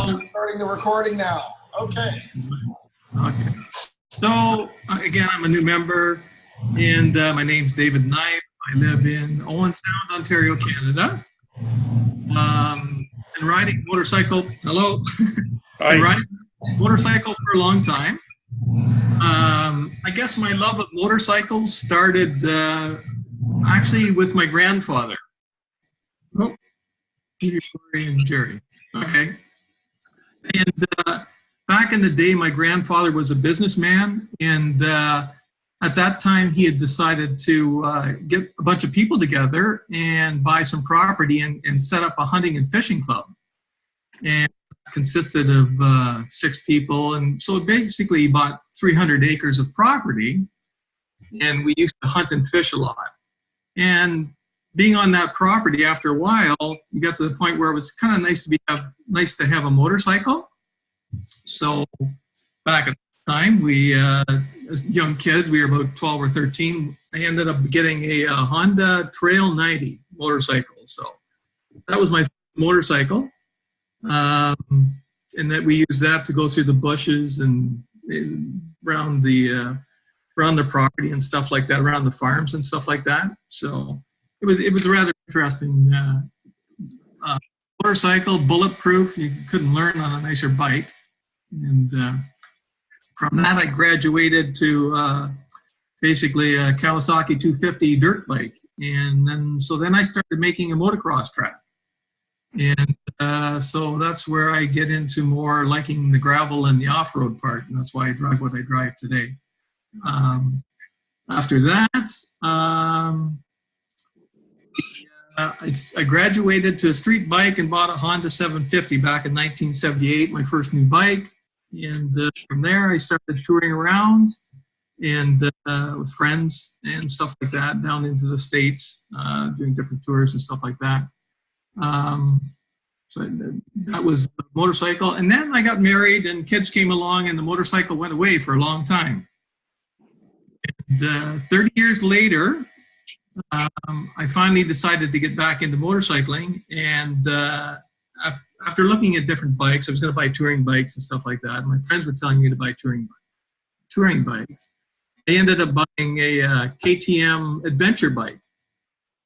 Starting the recording now. Okay. Okay. So again, I'm a new member, and my name's David Knipe. I live in Owen Sound, Ontario, Canada. Been riding motorcycle. Hello. Been riding motorcycle for a long time. I guess my love of motorcycles started actually with my grandfather. Oh, and Jerry. Okay. And back in the day, my grandfather was a businessman, and at that time, he had decided to get a bunch of people together and buy some property and set up a hunting and fishing club. And it consisted of 6 people, and so basically he bought 300 acres of property, and we used to hunt and fish a lot. And being on that property, after a while, we got to the point where it was kind of nice to have a motorcycle. So back at the time, we, as young kids, we were about 12 or 13. I ended up getting a Honda Trail 90 motorcycle. So that was my motorcycle. And that we used that to go through the bushes and around the property and stuff like that, around the farms and stuff like that. So it was a rather interesting motorcycle, bulletproof. You couldn't learn on a nicer bike. And from that, I graduated to basically a Kawasaki 250 dirt bike. And then I started making a motocross track. And so that's where I get into more liking the gravel and the off-road part. And that's why I drive what I drive today. After that, I graduated to a street bike and bought a Honda 750 back in 1978, my first new bike. And from there, I started touring around and with friends and stuff like that, down into the States, doing different tours and stuff like that. So that was the motorcycle. And then I got married and kids came along and the motorcycle went away for a long time. And 30 years later, I finally decided to get back into motorcycling. And after looking at different bikes, I was going to buy touring bikes and stuff like that. My friends were telling me to buy touring bikes. I ended up buying a KTM adventure bike.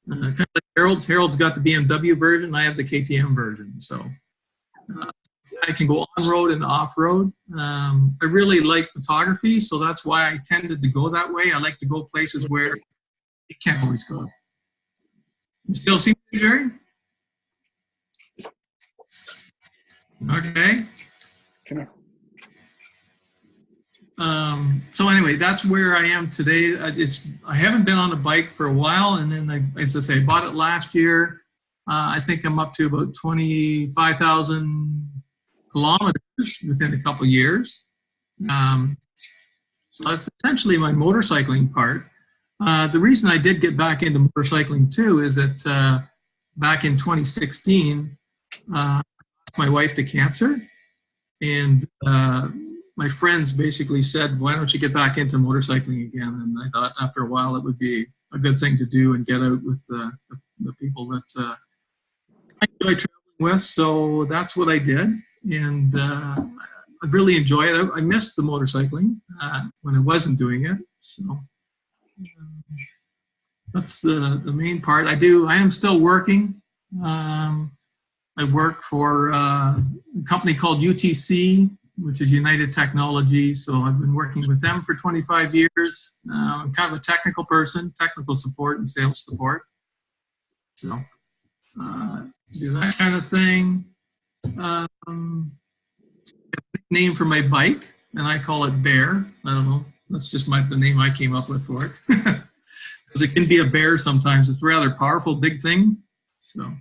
Kind of like Harold's. Harold's got the BMW version. I have the KTM version. So I can go on-road and off-road. I really like photography, so that's why I tended to go that way. I like to go places where you can't always go. You still see me, Jerry? Okay. So anyway, that's where I am today. I haven't been on a bike for a while, and then as I say, I bought it last year. I think I'm up to about 25,000 kilometers within a couple of years. So that's essentially my motorcycling part. The reason I did get back into motorcycling too is that back in 2016, I lost my wife to cancer, and my friends basically said, why don't you get back into motorcycling again? And I thought after a while it would be a good thing to do and get out with the people that I enjoy traveling with. So that's what I did. And I really enjoy it. I missed the motorcycling when I wasn't doing it. So that's the main part. I am still working. I work for a company called UTC, which is United Technology. So I've been working with them for 25 years. I'm kind of a technical person, technical support and sales support. So do that kind of thing. Name for my bike, and I call it Bear. I don't know. That's just the name I came up with for it. Because it can be a bear sometimes. It's a rather powerful, big thing. So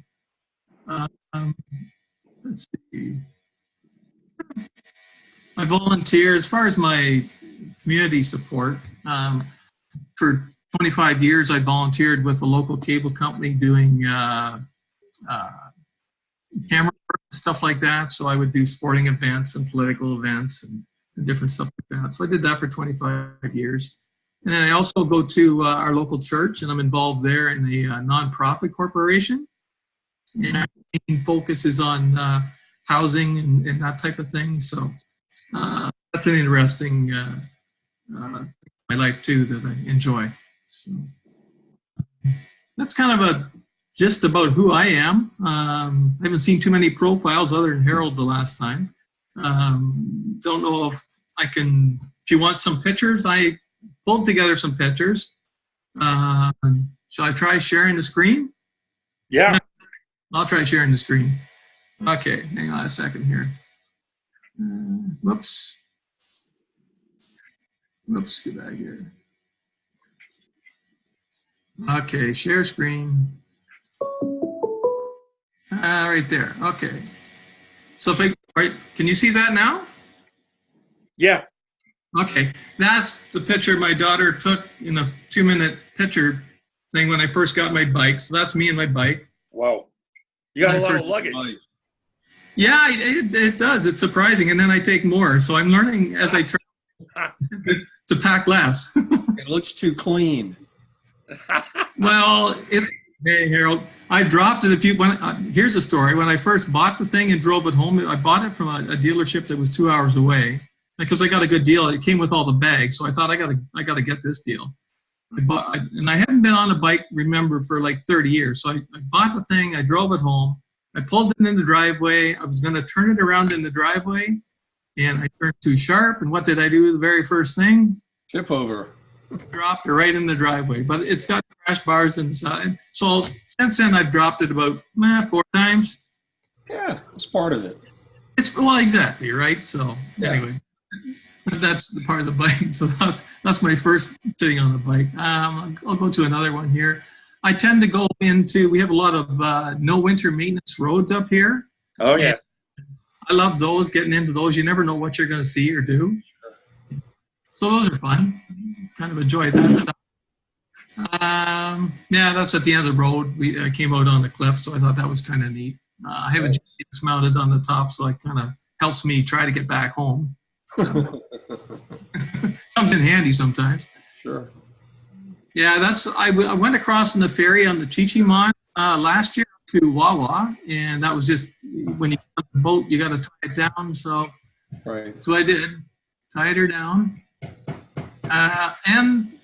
let's see. I volunteer, as far as my community support, for 25 years I volunteered with a local cable company doing camera work and stuff like that. So I would do sporting events and political events and different stuff like that. So I did that for 25 years. And then I also go to our local church, and I'm involved there in the nonprofit corporation. And our main focus is on housing and that type of thing. So that's an interesting my life too that I enjoy. So that's kind of a just about who I am. I haven't seen too many profiles other than Harold the last time. Don't know if I can, if you want some pictures, I pulled together some pictures. Shall I try sharing the screen? Yeah. I'll try sharing the screen. Okay, hang on a second here. Whoops. Whoops, get back here. Okay, share screen. Right there. Okay. So if I, right, can you see that now? Yeah. Okay, that's the picture my daughter took in a 2-minute picture thing when I first got my bike. So that's me and my bike. Wow. You got a lot of luggage. Yeah, it does. It's surprising. And then I take more. So I'm learning as I try to pack less. It looks too clean. Well, hey, Harold, I dropped it a few. Here's the story. When I first bought the thing and drove it home, I bought it from a dealership that was 2 hours away because I got a good deal. It came with all the bags, so I thought I got to get this deal. And I hadn't been on a bike, remember, for like 30 years. So I bought the thing. I drove it home. I pulled it in the driveway. I was going to turn it around in the driveway, and I turned too sharp. And what did I do? The very first thing? Tip over. Dropped it right in the driveway. But it's got crash bars inside. So since then, I've dropped it about 4 times. Yeah, that's part of it. Well, exactly, right? So anyway, that's the part of the bike. So that's my first sitting on the bike. I'll go to another one here. I tend to go into, we have a lot of no winter maintenance roads up here. Oh, yeah. I love those, getting into those. You never know what you're going to see or do. So those are fun. Kind of enjoy that stuff. Yeah, that's at the end of the road. I came out on the cliff, so I thought that was kind of neat. I have a GPS mounted on the top, so it kind of helps me try to get back home. So. Comes in handy sometimes. Sure. Yeah, I went across in the ferry on the Chi-Chi-Mon last year to Wawa, and that was just when you get on the boat, you got to tie it down. So right. That's what I did. Tied her down. And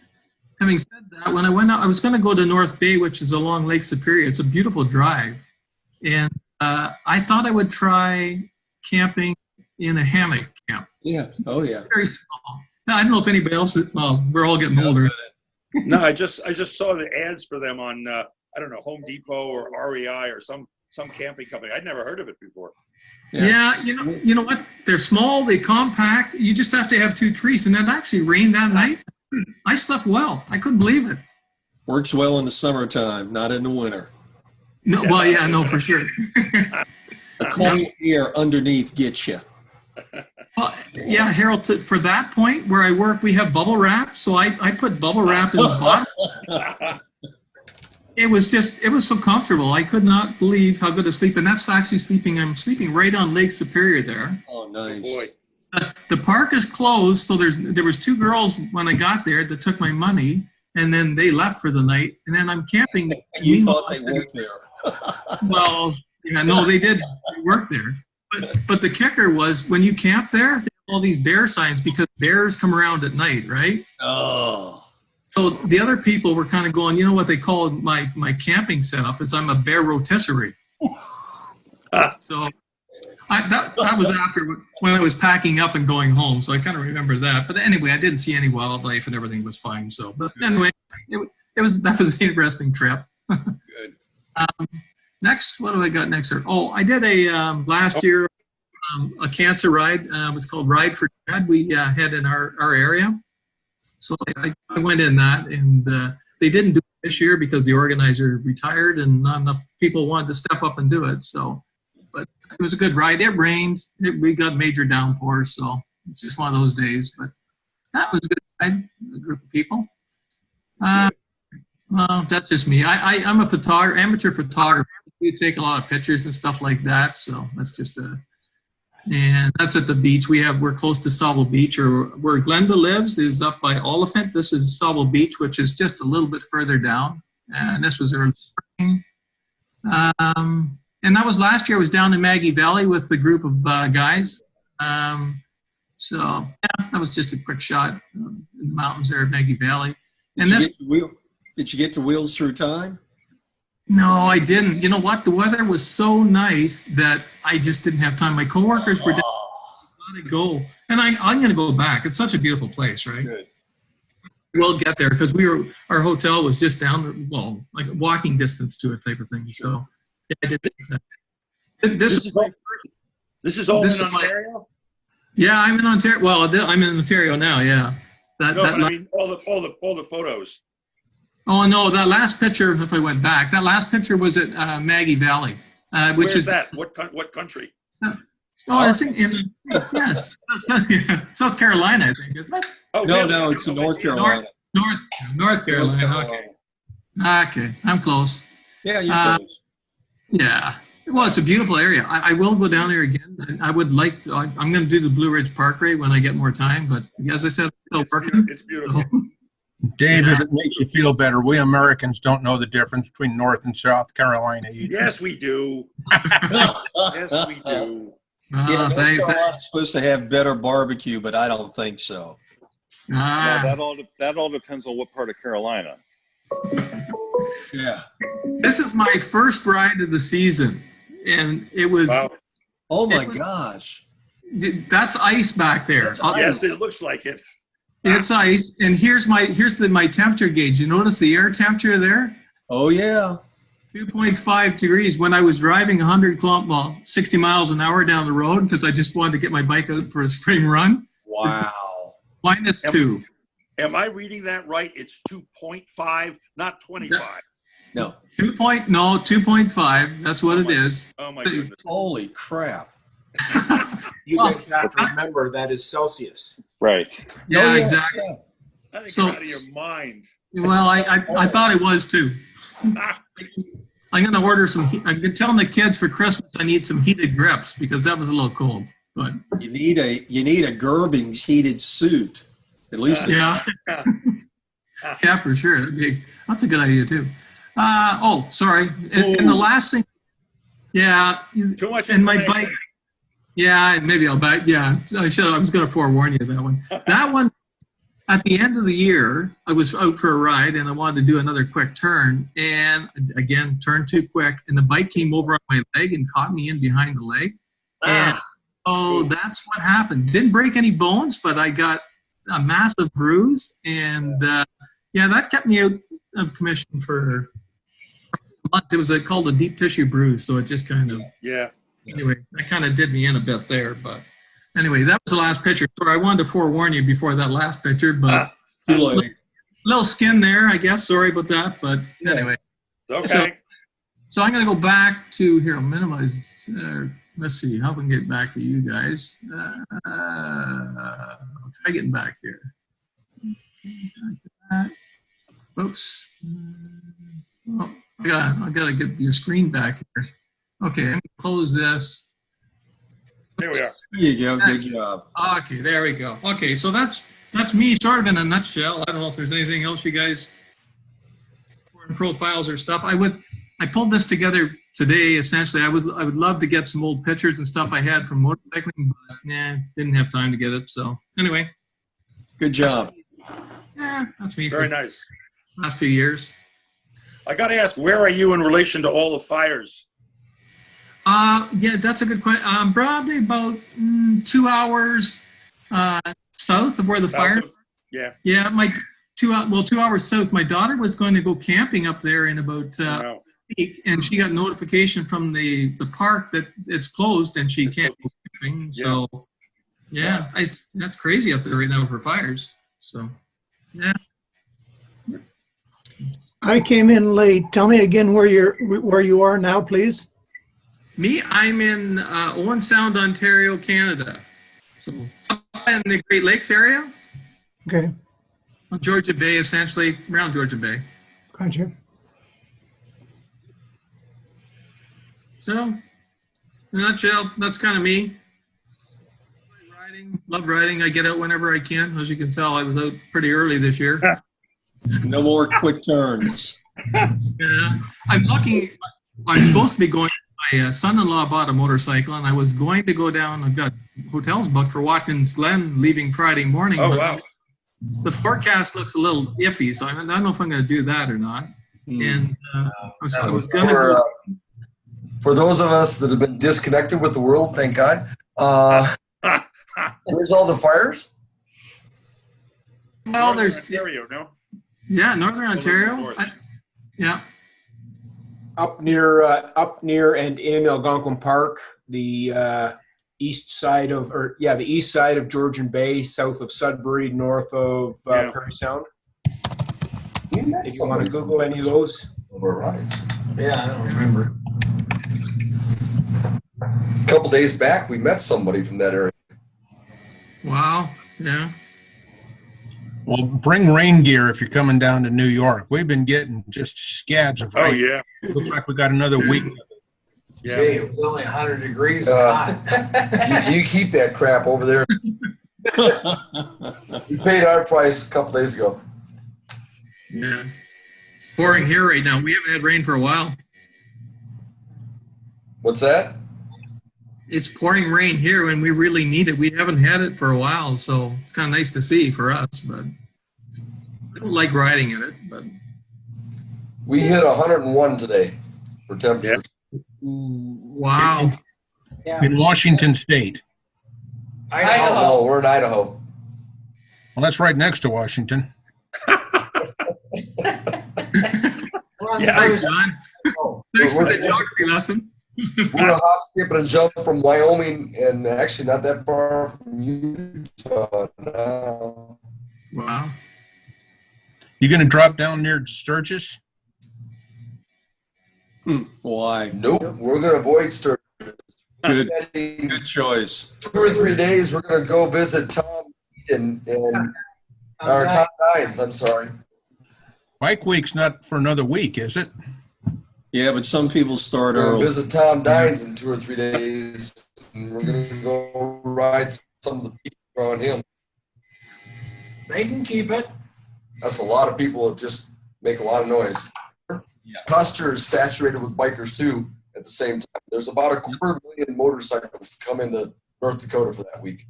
having said that, when I went out, I was going to go to North Bay, which is along Lake Superior. It's a beautiful drive. And I thought I would try camping in a hammock camp. Yeah. Oh, yeah. Very small. Now, I don't know if anybody else, well, we're all getting older. No, I just saw the ads for them on, I don't know, Home Depot or REI or some camping company. I'd never heard of it before. Yeah, you know what? They're small, they compact. You just have to have 2 trees. And it actually rained that night. I slept well. I couldn't believe it. Works well in the summertime, not in the winter. No, well, yeah, no, for sure. The cold air underneath gets you. Well, yeah, Harold, for that point where I work, we have bubble wrap. So I put bubble wrap in the bottom. It was so comfortable. I could not believe how good a sleep. And that's actually I'm sleeping right on Lake Superior there. Oh, nice. Boy. The park is closed. So there was 2 girls when I got there that took my money, and then they left for the night. And then I'm camping. You thought they worked there. Well, yeah, no, they did work there. But the kicker was when you camp there, they have all these bear signs because bears come around at night, right? Oh. So the other people were kind of going, you know what they call my camping setup is I'm a bear rotisserie. So that was after when I was packing up and going home. So I kind of remember that. But anyway, I didn't see any wildlife and everything was fine. So, but anyway, that was an interesting trip. Good. Next, what do I got next? Oh, I did last year a cancer ride. It was called Ride for Dad. We had in our area. So I went in that, and they didn't do it this year because the organizer retired and not enough people wanted to step up and do it. So, but it was a good ride. It rained. We got major downpours, so it's just one of those days. But that was a good ride. A group of people. Well, that's just me. I'm a photographer, amateur photographer. We take a lot of pictures and stuff like that. So that's just and that's at the beach. We're close to Sauble Beach, or where Glenda lives is up by Oliphant. This is Sauble Beach, which is just a little bit further down. And this was early spring. And that was last year. I was down in Maggie Valley with a group of guys. So yeah, that was just a quick shot in the mountains there at Maggie Valley. And Did you get to Wheels Through Time? No, I didn't. You know what? The weather was so nice that I just didn't have time. My coworkers were down. Gotta go, and I'm going to go back. It's such a beautiful place, right? Good. We'll get there because our hotel was just down, well, like walking distance to it type of thing. So yeah, I did this is all this in was Ontario? Yeah, I'm in Ontario. Well, I'm in Ontario now. Yeah. No, but I mean all the photos. Oh no, that last picture. If I went back, that last picture was at Maggie Valley, which Where's is that? What country? Oh, it's in yes, South Carolina, I think, isn't it? Oh, No, it's in North Carolina. North Carolina. Okay, I'm close. Yeah, you're close. Yeah. Well, it's a beautiful area. I will go down there again. I would like to. I'm going to do the Blue Ridge Parkway when I get more time. But as I said, I'm still working. It's beautiful. David, it makes you feel better. We Americans don't know the difference between North and South Carolina either. Yes, we do. Yes, we do. Yeah, North Carolina's supposed to have better barbecue, but I don't think so. No, that all depends on what part of Carolina. Yeah. This is my first ride of the season, and it was. Wow. Oh my gosh. That's ice back there. That's ice. Yes, it looks like it. It's ice, and here's my temperature gauge. You notice the air temperature there? Oh yeah. 2.5 degrees when I was driving 60 miles an hour down the road because I just wanted to get my bike out for a spring run. Wow. -2. Am I reading that right? It's 2.5, not 25. No. 2.5. That's what it is. Oh my goodness. Holy crap. You guys have to remember that is Celsius. Right. Yeah, exactly. Yeah. I think So- you're out of your mind. Well, I thought it was too. I'm going to order some. I've been telling the kids for Christmas I need some heated grips because that was a little cold. But You need a Gerbings heated suit. At least yeah, yeah, for sure. That's a good idea too. Sorry. And the last thing, yeah, Too much and my information. bike. Yeah, maybe I'll back. Yeah, I should. I was going to forewarn you that one. That one. At the end of the year, I was out for a ride and I wanted to do another quick turn. And again, turned too quick. And the bike came over on my leg and caught me in behind the leg. And that's what happened. Didn't break any bones, but I got a massive bruise. And that kept me out of commission for a month. It was called a deep tissue bruise. So it just kind of, anyway, that kind of did me in a bit there. But anyway, that was the last picture. Sorry, I wanted to forewarn you before that last picture, but too late. little skin there, I guess. Sorry about that, but anyway. Okay. So I'm going to go back to here. I'll minimize. Let's see how we can get back to you guys. I'll try getting back here. Oops. Oh, I got to get your screen back here. Okay, I'm going to close this. There we are. There you go. Good job. Okay, there we go. Okay, so that's me sort of in a nutshell. I don't know if there's anything else you guys, profiles or stuff. I pulled this together today. Essentially, I would love to get some old pictures and stuff I had from motorcycling, but didn't have time to get it. So anyway, Good job. that's me. Very for nice. the last few years. I got to ask, where are you in relation to all the fires? Yeah, that's a good question. Probably about 2 hours south of where the fire. Yeah. Yeah, 2 hours south. My daughter was going to go camping up there in about Wow. week, and she got notification from the park that it's closed and she can't go camping. So yeah, that's crazy up there right now for fires. So yeah. I came in late. Tell me again where you are now, please. Me, I'm in Owen Sound, Ontario, Canada. So up in the Great Lakes area, Okay, Georgia Bay, essentially around Georgia Bay. gotcha. So, in a nutshell, that's kind of me. Love riding. I get out whenever I can. As you can tell, I was out pretty early this year. No more quick turns. Yeah, I'm lucky. I'm supposed to be going to my son-in-law bought a motorcycle, and I was going to go down. I've got hotels booked for Watkins Glen leaving Friday morning. Oh, but wow. The forecast looks a little iffy, so I don't know if I'm going to do that or not. And I was going to go. For those of us that have been disconnected with the world, thank God. Where's all the fires? Well, there's Ontario, no? Northern Ontario. North. Yeah. Up near and in Algonquin Park, the east side of Georgian Bay, south of Sudbury, north of Prairie Sound. If you want to Google any of those. Yeah, I don't remember. A couple days back, we met somebody from that area. Wow. Yeah. Well, bring rain gear if you're coming down to New York. We've been getting just scads of rain. Oh, yeah. Looks like we got another week. Yeah. Gee, it was only 100 degrees and hot. You keep that crap over there. We paid our price a couple days ago. Yeah. It's pouring here right now. We haven't had rain for a while. What's that? It's pouring rain here, and we really need it. We haven't had it for a while, so it's kind of nice to see for us. But I don't like riding in it. But We hit 101 today for temperature. wow. In Washington State. Idaho. No, we're in Idaho. Well, that's right next to Washington. Thanks, John. Thanks for the geography lesson. We're a hop, skip, and a jump from Wyoming, and actually not that far from Utah now. Wow. You going to drop down near Sturgis? Why? Nope, we're going to avoid Sturgis. Good choice. 2 or 3 days, we're going to go visit Tom and or Tom Dines, I'm sorry. Bike Week's not for another week, is it? Yeah, but some people start We're going early. to visit Tom Dines in 2 or 3 days, and we're going to go ride some of the people around him. They can keep it. That's a lot of people that just make a lot of noise. Yeah. Custer is saturated with bikers too at the same time. There's about 250,000 motorcycles come into North Dakota for that week.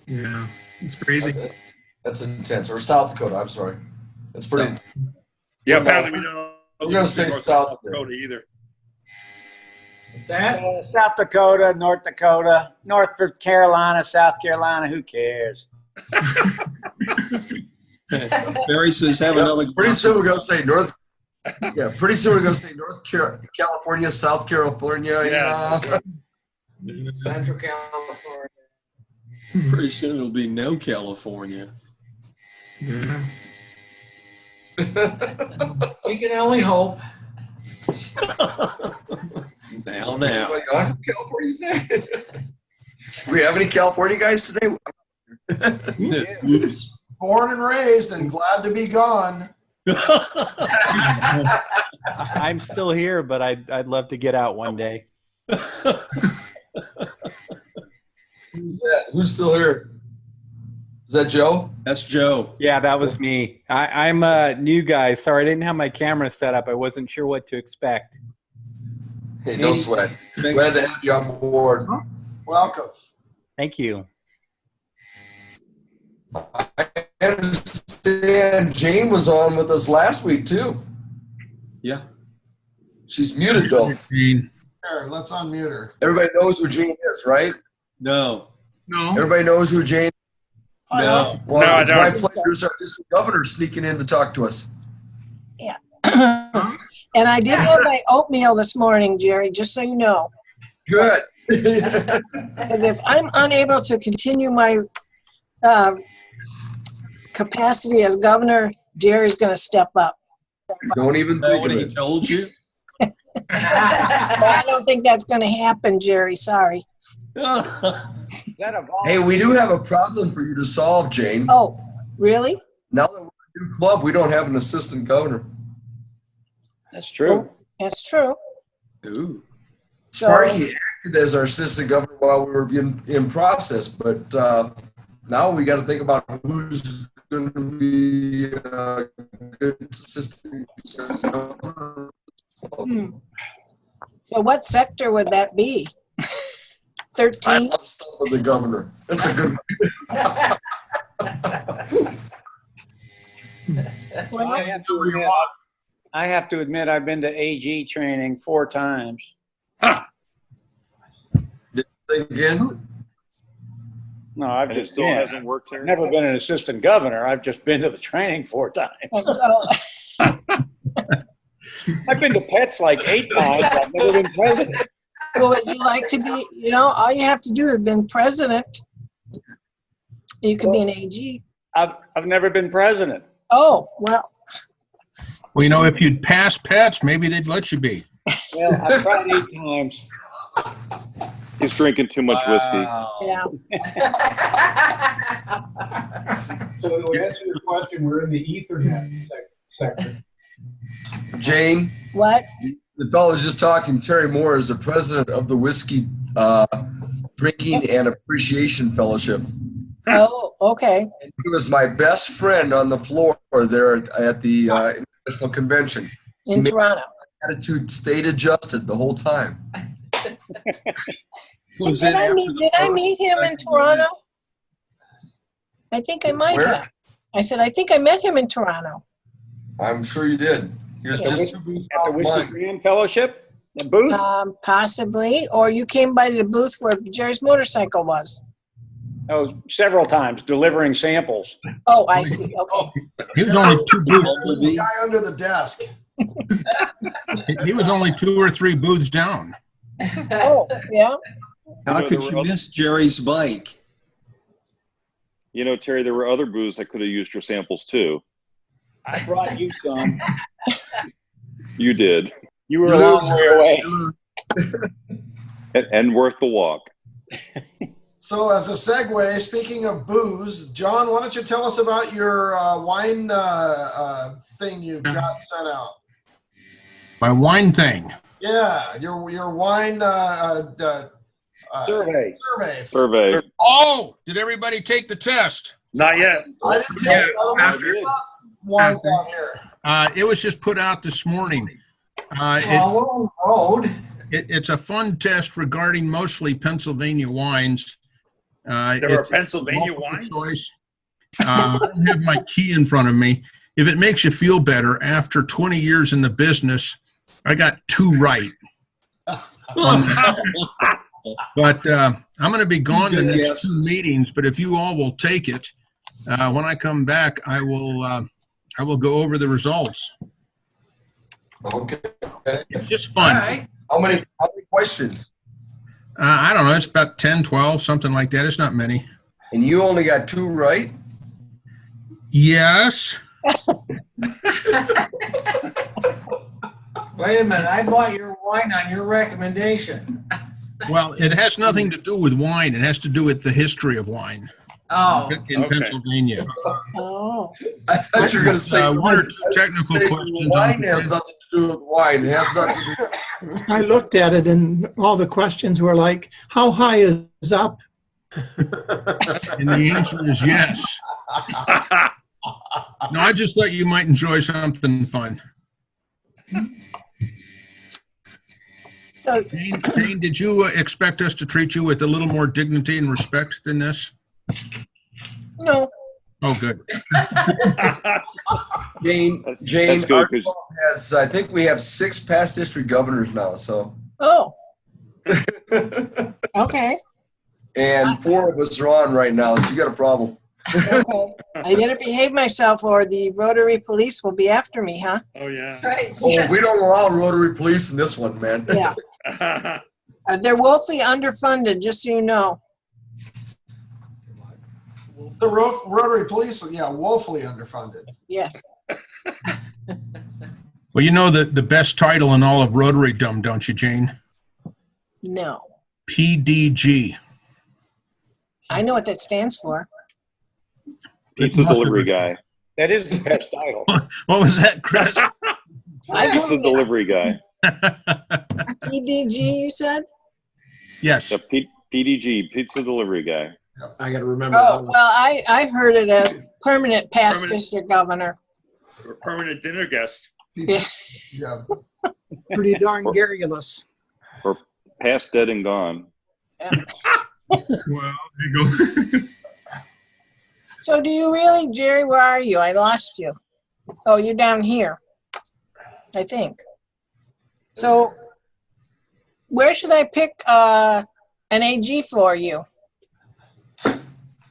Yeah, it's crazy. That's intense. Or South Dakota, I'm sorry. It's pretty intense. Yeah, apparently we don't. We're going to stay south of there. Dakota either. What's that? South Dakota, North Dakota, North Carolina, South Carolina, who cares? Barry says, have another Pretty glass soon of- we're going to say North. Yeah, pretty soon we're going to say California, South California. Yeah. Central California. Pretty soon it'll be no California. Yeah. We can only hope. Now. Anybody on from California today? Do we have any California guys today? Oops. Born and raised and glad to be gone. I'm still here, but I'd love to get out one day. Who's that? Who's still here? Is that Joe? That's Joe. Yeah, that was me. I'm a new guy. Sorry, I didn't have my camera set up. I wasn't sure what to expect. Hey, no sweat. Glad to have you on board. Welcome. Thank you. I understand Jane was on with us last week too. Yeah. She's muted though. Here, let's unmute her. Everybody knows who Jane is, right? No. No. Everybody knows who Jane is. No. Well, No, it's I my don't. pleasure as our district governor sneaking in to talk to us. And I did have my oatmeal this morning, Jerry, just so you know. Good. Because if I'm unable to continue my capacity as governor, Jerry's going to step up. Don't even Is that think what of he it. told you? But I don't think that's going to happen, Jerry. Sorry. Hey, we do have a problem for you to solve, Jane. Oh, really? Now that we're a new club, we don't have an assistant governor. That's true. That's true. Ooh. So, Sparky acted as our assistant governor while we were in process, but now we got to think about who's going to be a good assistant governor. So what sector would that be? I 13? love stuff with the governor. That's a good Well, I have to admit, I've been to AG training 4 times. again. No, I've And it just still been. hasn't worked, Terry? I've never been an assistant governor. I've just been to the training 4 times. I've been to pets like 8 times. I've never been president. well, would you like to be, all you have to do is been president. You could be an AG. I've never been president. Oh, well, Well, if you'd pass pets, maybe they'd let you be. Well, I've tried 8 times. He's drinking too much whiskey. yeah. So to answer your question, we're in the Ethernet sector. Jane, What? the fellow was just talking. Terry Moore is the president of the Whiskey Drinking and Appreciation Fellowship. Oh, okay. And he was my best friend on the floor there at the International Convention. In Toronto. Attitude stayed adjusted the whole time. Was Did it I after meet, the did I first meet him or in second Toronto? I think I might Where? have. I said, I think I met him in Toronto. I'm sure you did. He was Yeah. just At the Whiskey Graham Fellowship? The booth? Possibly. Or you came by the booth where Jerry's motorcycle was. Oh, several times, delivering samples. Oh, I see. Okay. He was only 2 booths. The guy under the desk. He was only 2 or 3 booths down. Oh, yeah. How You know, could there you were miss Jerry's bike? Terry, there were other booths that could have used your samples too. I brought you some. You did. You were a long way away. And worth the walk. So as a segue, speaking of booze, John, why don't you tell us about your wine thing you've got sent out? My wine thing. Yeah, your wine Survey. Survey. Oh, did everybody take the test? Not yet. I didn't take it. I don't know if you've got wines out here. It was just put out this morning. It's a fun test regarding mostly Pennsylvania wines. There are It's Pennsylvania multiple wines? choice. I don't have my key in front of me. If it makes you feel better, after 20 years in the business, I got 2 right. But I'm going to be gone the Good next guesses. 2 meetings. But if you all will take it, when I come back, I will go over the results. Okay. It's just fun. How many questions? I don't know. It's about 10, 12, something like that. It's not many. And you only got 2 right? Yes. Wait a minute, I bought your wine on your recommendation. Well, it has nothing to do with wine. It has to do with the history of wine Oh, in Okay. Pennsylvania. Oh. I thought you were going to say 1 or 2 technical questions. wine has nothing to do with wine. It has nothing to do I looked at it and all the questions were like, how high is up? And the answer is yes. No, I just thought you might enjoy something fun. So, Jane, did you expect us to treat you with a little more dignity and respect than this? no. Oh, good. Jane, That's Jane, good, our 'cause- club has, I think we have 6 past district governors now, so. Oh, okay. And 4 of us are on right now, so you got a problem. Okay. I better behave myself or the Rotary police will be after me, huh? Oh, yeah. Right. Oh, we don't allow Rotary police in this one, man. Yeah. They're woefully underfunded, just so you know. The Rotary Police, yeah, woefully underfunded. Yeah. Well, you know the best title in all of Rotary-dom, don't you, Jane? No. PDG. I know what that stands for. Pizza delivery guy. That is the best title. What was that, Chris? Pizza delivery guy. PDG, you said? Yes. The PDG, pizza delivery guy. I got to remember. Oh, that one. well, I heard it as permanent past district governor. Permanent dinner guest. Yeah. Yeah. Pretty darn garrulous. Past, dead, and gone. Well, there you go. So do you really, Jerry, where are you? I lost you. Oh, you're down here, I think. So where should I pick an AG for you?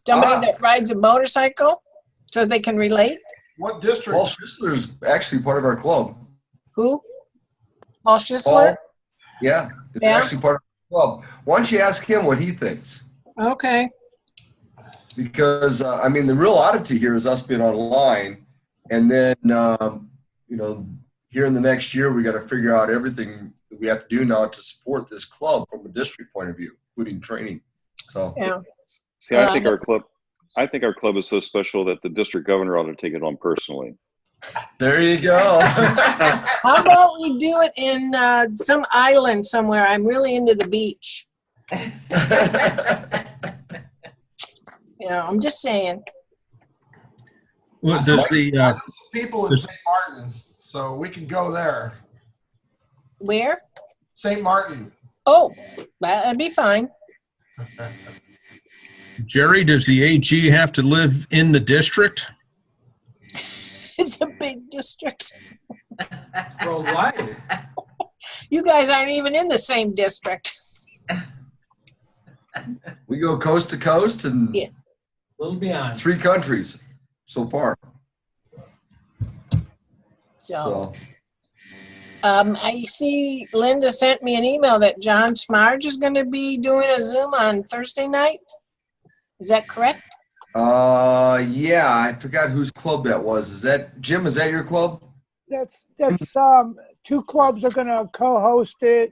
Somebody that rides a motorcycle so they can relate? What district? Paul Schisler's actually part of our club. Who? Paul Schisler? Yeah, it's Yeah. actually part of our club. Why don't you ask him what he thinks? Okay. Because, I mean, the real oddity here is us being online. And then, you know, here in the next year, we got to figure out everything that we have to do now to support this club from a district point of view, including training. So, yeah. See, I think our club is so special that the district governor ought to take it on personally. There you go. How about we do it in some island somewhere? I'm really into the beach. I'm just saying. Well, does the people in St. Martin, so we can go there. Where? St. Martin. Oh, that'd be fine. Jerry, does the AG have to live in the district? It's a big district. Worldwide. You guys aren't even in the same district. We go coast to coast and A little beyond. 3 countries so far. So, I see Linda sent me an email that John Smarge is going to be doing a Zoom on Thursday night. Is that correct? Yeah, I forgot whose club that was. Is that Jim? Is that your club? That's 2 clubs are going to co-host it.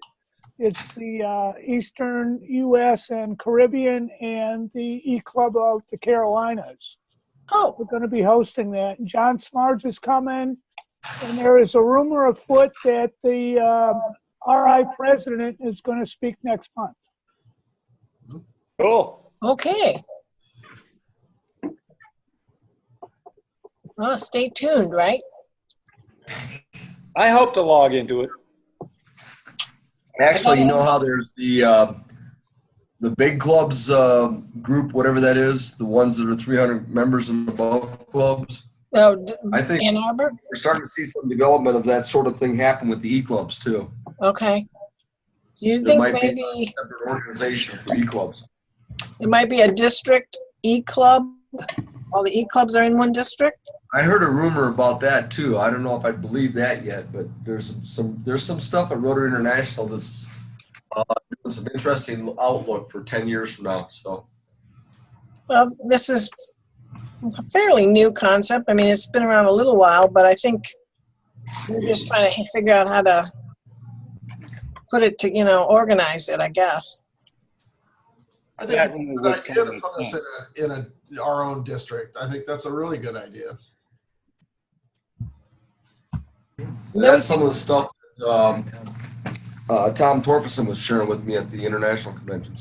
It's the Eastern U.S. and Caribbean and the E Club of the Carolinas. Oh, we're going to be hosting that. John Smarge is coming, and there is a rumor afoot that the RI president is going to speak next month. Cool. Okay. Well, stay tuned, right? I hope to log into it. Actually, you know how there's the big clubs group, whatever that is, the ones that are 300 members and above clubs. Oh, I think Ann Arbor? we're starting to see some development of that sort of thing happen with the E-clubs too. Okay. Do you There think might be maybe a separate organization for E-clubs. it might be a district E-club? All the E-clubs are in one district? I heard a rumor about that too. I don't know if I believe that yet, but there's some stuff at Rotary International that's doing some interesting outlook for 10 years from now. So, Well, this is a fairly new concept. I mean, it's been around a little while, but I think we're just trying to figure out how to put it to, organize it, I guess. I think it's a good idea to put us in our own district. I think that's a really good idea. and that's some of the stuff that Tom Torferson was sharing with me at the international convention.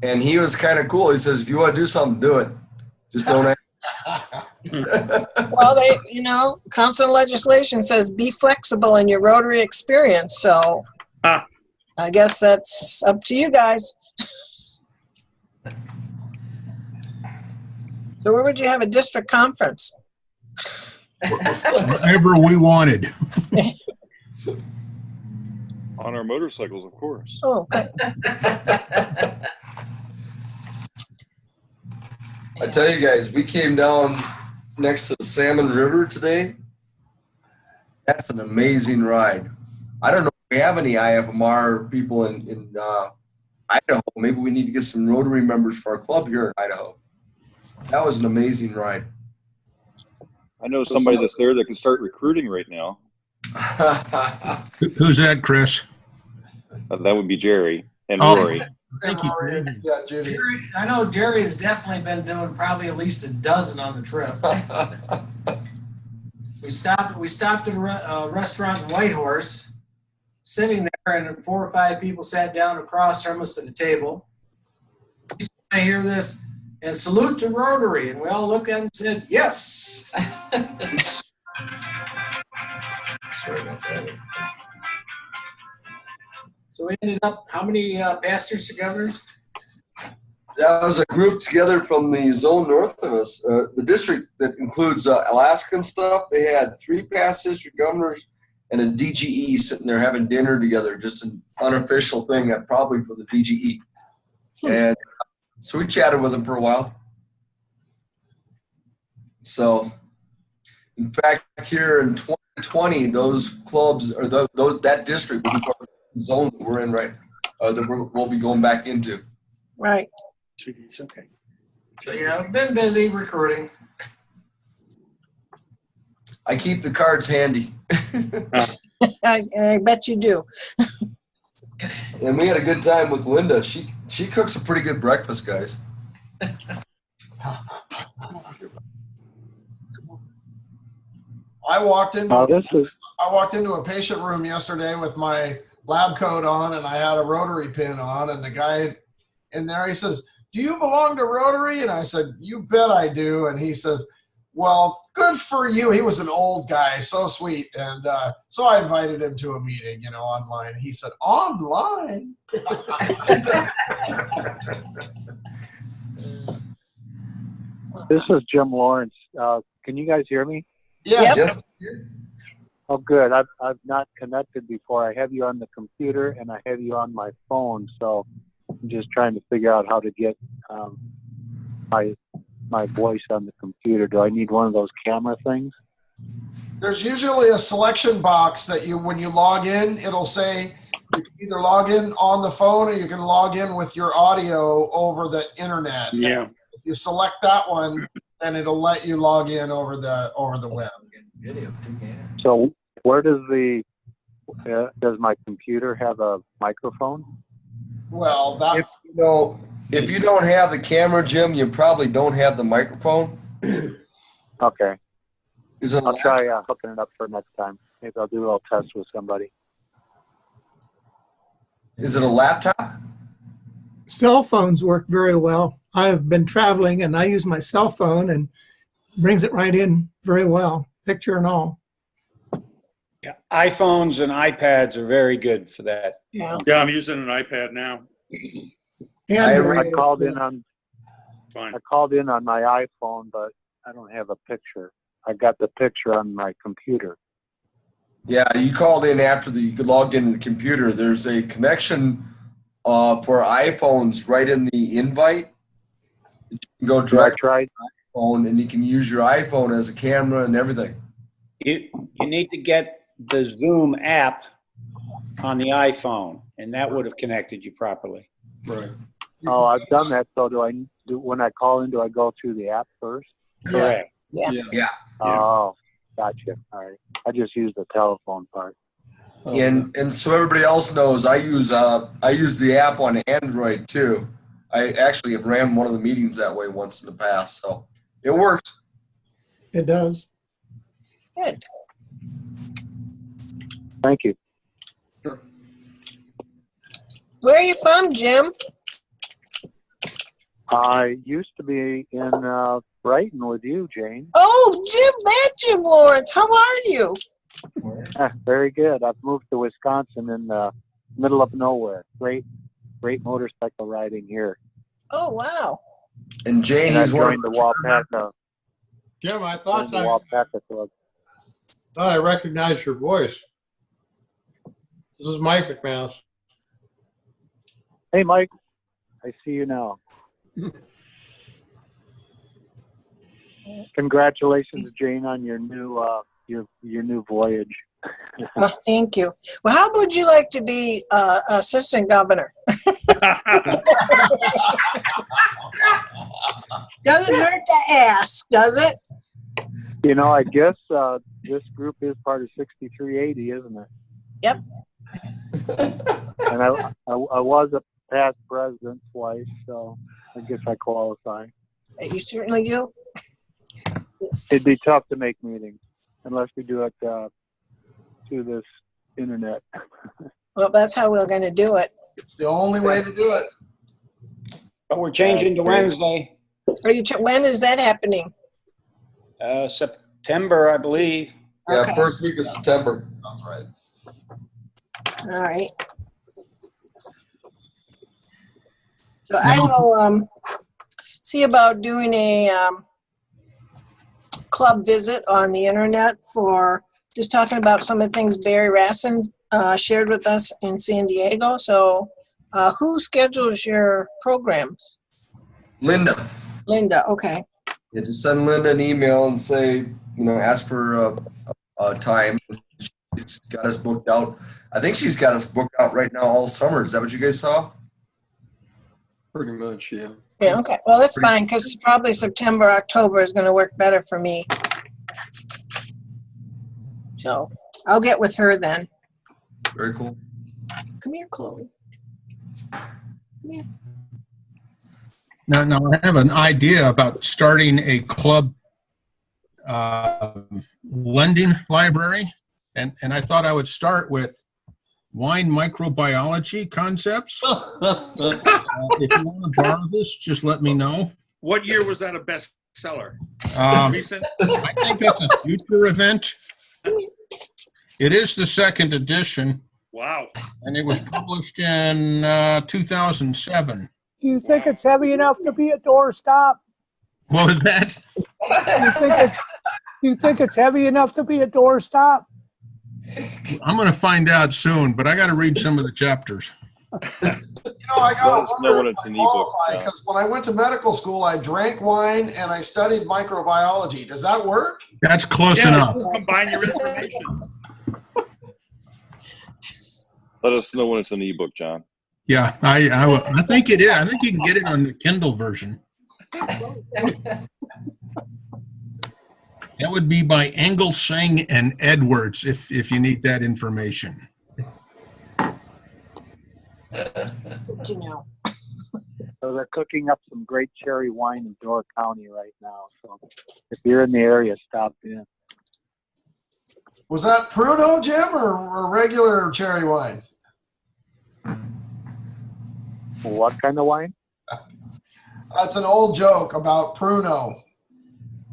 And he was kind of cool. He says, if you want to do something, do it. Just don't ask. Well, council legislation says be flexible in your Rotary experience. So I guess that's up to you guys. So where would you have a district conference? Whatever we wanted. On our motorcycles, of course. Oh, okay. I tell you guys, we came down next to the Salmon River today. That's an amazing ride. I don't know if we have any IFMR people in Idaho. Maybe we need to get some Rotary members for our club here in Idaho. That was an amazing ride. I know somebody that's there that can start recruiting right now. Who's that, Chris? That would be Jerry and Oh. Rory. Thank you. Yeah, Judy. Jerry, I know Jerry's definitely been doing probably at least a dozen on the trip. We stopped at a restaurant in Whitehorse, sitting there, and 4 or 5 people sat down across from us at a table. I hear this, and salute to Rotary, and we all looked at it and said, yes. Sorry about that. So we ended up, how many pastors to governors? That was a group together from the zone north of us. The district that includes Alaskan stuff, they had 3 past district governors and a DGE sitting there having dinner together, just an unofficial thing, probably for the DGE. And so we chatted with them for a while. So, in fact, here in 2020, those clubs, or that district will be part of the zone that we're in, right? That we'll be going back into. Right. It's okay. So yeah, I've been busy recruiting. I keep the cards handy. I bet you do. And we had a good time with Linda. She cooks a pretty good breakfast, guys. I walked into a patient room yesterday with my lab coat on, and I had a Rotary pin on, and the guy in there, he says, "Do you belong to Rotary?" And I said, "You bet I do." And he says, "Well, good for you." He was an old guy, so sweet. And so I invited him to a meeting, online. He said, "Online?" This is Jim Lawrence. Can you guys hear me? Yeah. Yep. Yes. Oh, good. I've not connected before. I have you on the computer and I have you on my phone, so I'm just trying to figure out how to get my voice on the computer. Do I need one of those camera things? There's usually a selection box that when you log in, it'll say you can either log in on the phone or you can log in with your audio over the internet. Yeah. If you select that one, then it'll let you log in over the web. So where does does my computer have a microphone? Well, that if you don't have the camera, Jim, you probably don't have the microphone. Okay. I'll try hooking it up for next time. Maybe I'll do a little test with somebody. Is it a laptop? Cell phones work very well. I have been traveling and I use my cell phone and brings it right in very well, picture and all. Yeah, iPhones and iPads are very good for that. Yeah, I'm using an iPad now. I called in on Fine. I called in on my iPhone, but I don't have a picture. I got the picture on my computer. Yeah, you called in after you logged into the computer. There's a connection for iPhones right in the invite. You can go direct to your iPhone, and you can use your iPhone as a camera and everything. You need to get the Zoom app on the iPhone, and that would have connected you properly. Right. Oh, I've done that. So when I call in, do I go through the app first? Correct. Yeah. Oh, gotcha. All right. I just used the telephone part. And so everybody else knows, I use the app on Android too. I actually have ran one of the meetings that way once in the past, so it works. It does. good. Thank you. Where are you from, Jim? I used to be in Brighton with you, Jane. Oh, Jim Lawrence. How are you? Very good. I've moved to Wisconsin in the middle of nowhere. Great motorcycle riding here. Oh, wow. And Jane, and he's I joined the Wapaka. Jim, I thought I I recognized your voice. This is Mike McManus. Hey, Mike. I see you now. Congratulations, Jane, on your new your new voyage. Oh, thank you. Well, how would you like to be assistant governor? Doesn't hurt to ask, does it? You know, I guess this group is part of 6380, isn't it? Yep. And I was a past president twice, so I guess I qualify. You certainly do. It'd be tough to make meetings unless we do it through this internet. Well, that's how we're going to do it. It's the only way to do it. But we're changing to Wednesday. Are you? When is that happening? September, I believe. Yeah, Okay. first week of September. Sounds right. All right. So I will see about doing a club visit on the internet for just talking about some of the things Barry Rassin shared with us in San Diego. So who schedules your program? Linda. Linda, okay. Yeah, just send Linda an email and say, ask for a time. She's got us booked out. I think she's got us booked out right now all summer. Is that what you guys saw? Pretty much, yeah. Yeah, okay. Well, that's fine because probably September, October is going to work better for me. So I'll get with her then. Very cool. Come here, Chloe. Come here. Now I have an idea about starting a club lending library, and I thought I would start with wine microbiology concepts. If you want to borrow this, just let me know. What year was that a bestseller? Recent? I think it's a future event. It is the second edition. Wow. And it was published in 2007. Do you think it's heavy enough to be a doorstop? What was that? Do you think it's heavy enough to be a doorstop? I'm going to find out soon, but I got to read some of the chapters. I got to wonder if I qualify, because when I went to medical school, I drank wine and I studied microbiology. Does that work? That's close enough. Combine your information. Let us know when it's an ebook, John. Yeah, I think it is. I think you can get it on the Kindle version. That would be by Engelsing and Edwards if you need that information. Good to know. So they're cooking up some great cherry wine in Door County right now. So if you're in the area, stop in. Was that Pruno, Jim, or regular cherry wine? What kind of wine? That's an old joke about Pruno.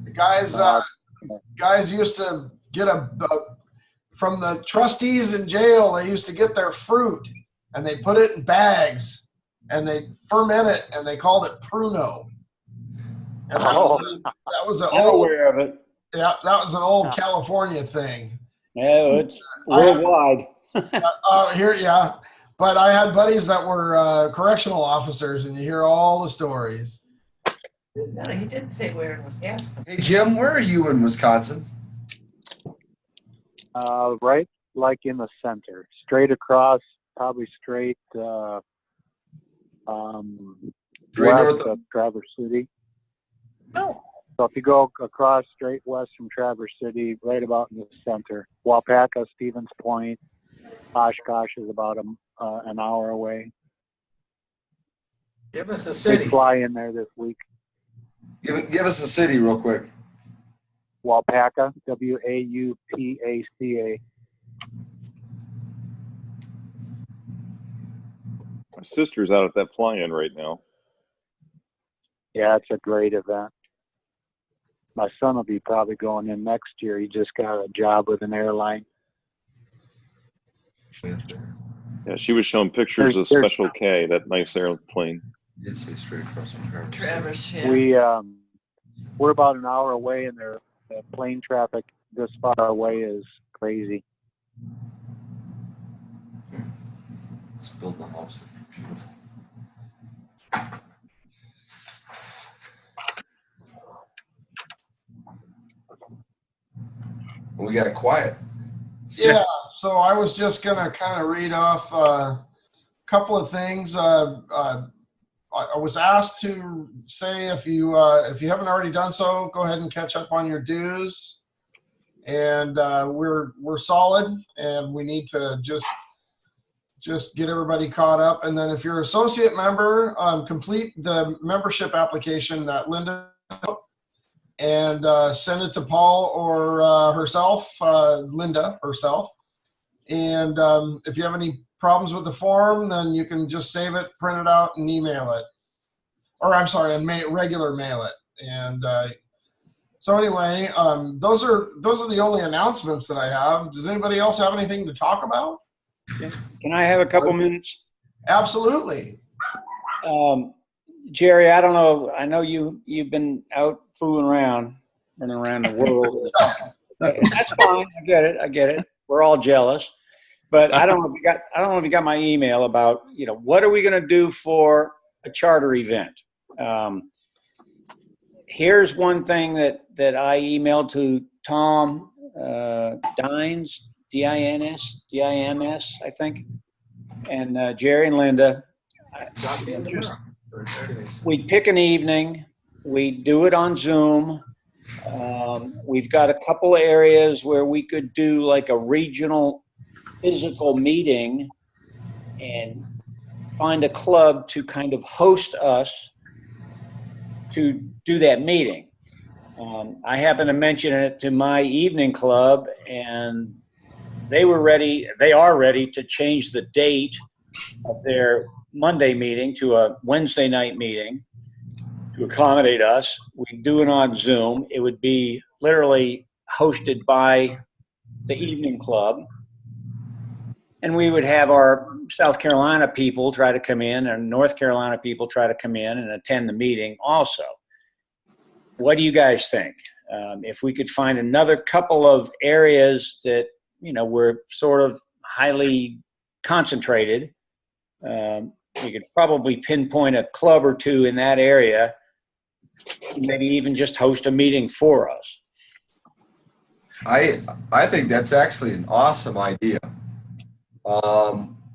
The guys used to get from the trustees in jail. They used to get their fruit and they put it in bags and they ferment it and they called it Pruno. And that was an I'm old, aware of it. yeah, that was an old California thing. Yeah, it's worldwide. Yeah. But I had buddies that were correctional officers, and you hear all the stories. No, he didn't say where in Wisconsin. Hey, Jim, where are you in Wisconsin? Right, like in the center, straight across, probably straight Straight west north of Traverse City. No. So if you go across straight west from Traverse City, right about in the center, Wapaka, Stevens Point, Oshkosh is about an hour away. Give us a city. They fly in there this week. Give us a city real quick. Wapaka, W-A-U-P-A-C-A. My sister's out at that fly-in right now. Yeah, it's a great event. My son will be probably going in next year. He just got a job with an airline. Yeah, she was showing pictures of Special K, that nice airplane. It's straight across from Traverse. Traverse, yeah. We're about an hour away, and the plane traffic this far away is crazy. Let's build the house. Beautiful. We got quiet. Yeah, so I was just going to kind of read off a couple of things. I was asked to say if you haven't already done so, go ahead and catch up on your dues. And we're solid, and we need to just get everybody caught up. And then if you're an associate member, complete the membership application that Linda and send it to Paul or herself, Linda herself. And if you have any problems with the form, then you can just save it, print it out, and email it. Or I'm sorry, and regular mail it. And so anyway, those are the only announcements that I have. Does anybody else have anything to talk about? Can I have a couple minutes? Absolutely. Jerry, I don't know. I know you've been out fooling around, running around the world. That's fine. I get it. We're all jealous. But I don't know if you got my email about, what are we going to do for a charter event? Here's one thing that I emailed to Tom Dines, D-I-M-S, I think, and Jerry and Linda. We pick an evening. We do it on Zoom. We've got a couple of areas where we could do like a regional physical meeting and find a club to kind of host us to do that meeting. I happened to mention it to my evening club, and they are ready to change the date of their Monday meeting to a Wednesday night meeting to accommodate us. We do it on Zoom. It would be literally hosted by the evening club. And we would have our South Carolina people try to come in, and North Carolina people try to come in and attend the meeting also. What do you guys think? If we could find another couple of areas that, we're sort of highly concentrated, we could probably pinpoint a club or two in that area, maybe even just host a meeting for us. I think that's actually an awesome idea.